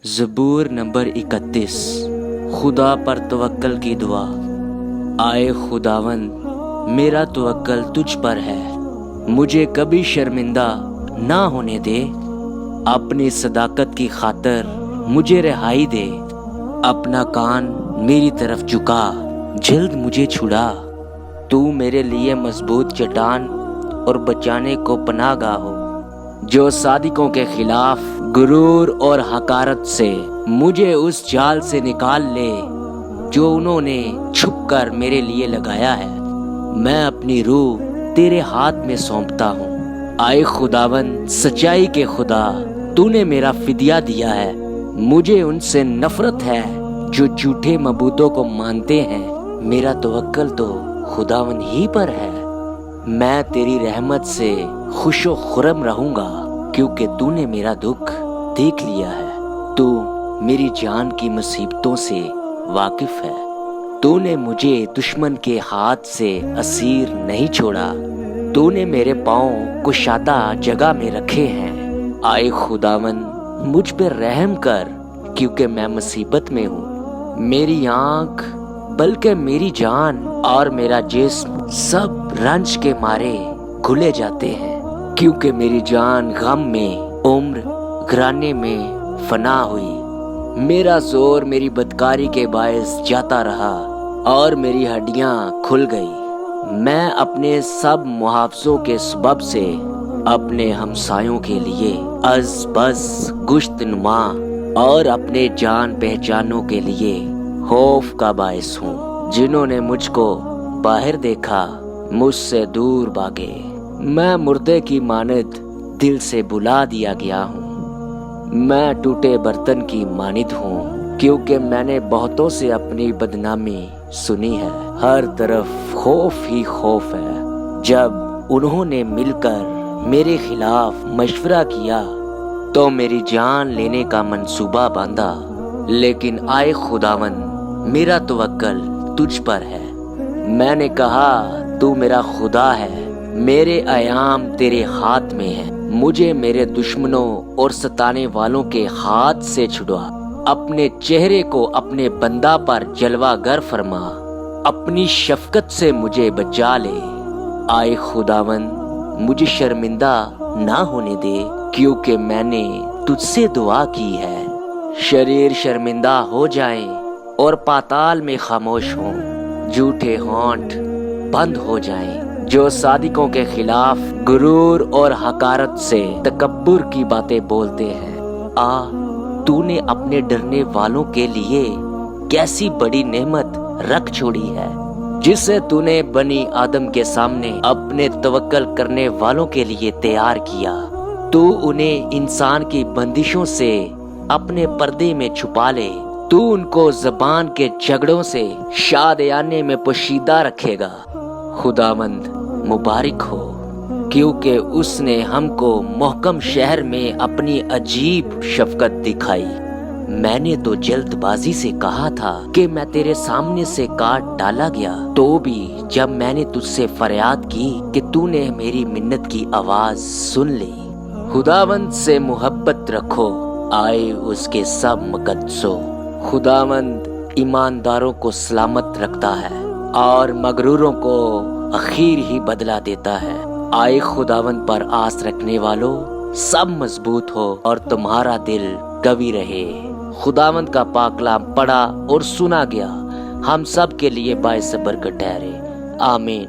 ज़बूर number 31। खुदा पर तवक्कल की दुआ। आए खुदावंद, मेरा तवक्कल तुझ पर है, मुझे कभी शर्मिंदा ना होने दे। अपनी सदाकत की खातिर मुझे रिहाई दे, अपना कान मेरी तरफ झुका, जल्द मुझे छुड़ा। तू मेरे लिए मजबूत चट्टान और बचाने को पनाहगाह हो, जो सादिकों के खिलाफ गुरूर और हकारत से मुझे उस जाल से निकाल ले जो उन्होंने छुपकर मेरे लिए लगाया है। मैं अपनी रूह तेरे हाथ में सौंपता हूँ। आए खुदावन सच्चाई के खुदा, तूने मेरा फिदिया दिया है। मुझे उनसे नफरत है जो झूठे मबूतों को मानते हैं। मेरा तवक्कल तो खुदावन ही पर है। मैं तेरी रहमत से खुशो खुरम रहूंगा, क्योंकि तूने मेरा दुख देख लिया है। तू मेरी जान की मुसीबतों से वाकिफ है। तूने मुझे दुश्मन के हाथ से असीर नहीं छोड़ा। तूने मेरे पाँव कुशादा जगह में रखे हैं। आए खुदावन, मुझ पर रहम कर, क्योंकि मैं मुसीबत में हूँ। मेरी आँख बल्कि मेरी जान और मेरा जिस्म सब रंज के मारे घुले जाते हैं, क्योंकि मेरी जान गम में उम्र घराने में फना हुई। मेरा जोर मेरी बदकारी के बायस जाता रहा और मेरी हड्डियां खुल गई। मैं अपने सब मुहावजों के सबब से अपने हमसायों के लिए अज़बज़ गुश्त नुमा और अपने जान पहचानों के लिए खौफ का बायस हूँ। जिन्होंने मुझको बाहर देखा मुझसे दूर भागे। मैं मुर्दे की मानद दिल से बुला दिया गया हूँ। मैं टूटे बर्तन की मानिद हूँ, क्योंकि मैंने बहुतों से अपनी बदनामी सुनी है। हर तरफ खौफ ही खौफ है। जब उन्होंने मिलकर मेरे खिलाफ मशवरा किया तो मेरी जान लेने का मंसूबा बांधा। लेकिन आए खुदावन, मेरा तवक्कल तुझ पर है। मैंने कहा, तू मेरा खुदा है। मेरे आयाम तेरे हाथ में है। मुझे मेरे दुश्मनों और सताने वालों के हाथ से छुड़वा। अपने चेहरे को अपने बंदा पर जलवागर फरमा। अपनी शफकत से मुझे बचा ले। आए खुदावन, मुझे शर्मिंदा ना होने दे, क्योंकि मैंने तुझसे दुआ की है। शरीर शर्मिंदा हो जाए और पाताल में खामोश हों। झूठे होंठ बंद हो जाएं, जो सादिकों के खिलाफ गुरूर और हकारत से तकब्बुर की बातें बोलते हैं। तूने अपने डरने वालों के लिए कैसी बड़ी नेमत रख छोड़ी है, जिसे तूने बनी आदम के सामने अपने तवक्कल करने वालों के लिए तैयार किया। तू उन्हें इंसान की बंदिशों से अपने पर्दे में छुपा ले। तू उनको ज़बान के झगड़ों से शादियाने में पोशीदा रखेगा। खुदावंद मुबारक हो, क्योंकि उसने हमको मोहकम शहर में अपनी अजीब शफकत दिखाई। मैंने तो जल्दबाजी से कहा था कि मैं तेरे सामने से काट डाला गया, तो भी जब मैंने तुझसे फरियाद की कि तूने मेरी मिन्नत की आवाज सुन ली। खुदावंद से मोहब्बत रखो, आए उसके सब मुकद्दसों। खुदावंद ईमानदारों को सलामत रखता है और मगरूरों को आखिर ही बदला देता है। आए खुदावंद पर आस रखने वालों, सब मजबूत हो और तुम्हारा दिल कवी रहे। खुदावंद का पाकलाम पढ़ा और सुना गया, हम सब के लिए बाइस बरकत ठहरे। आमीन।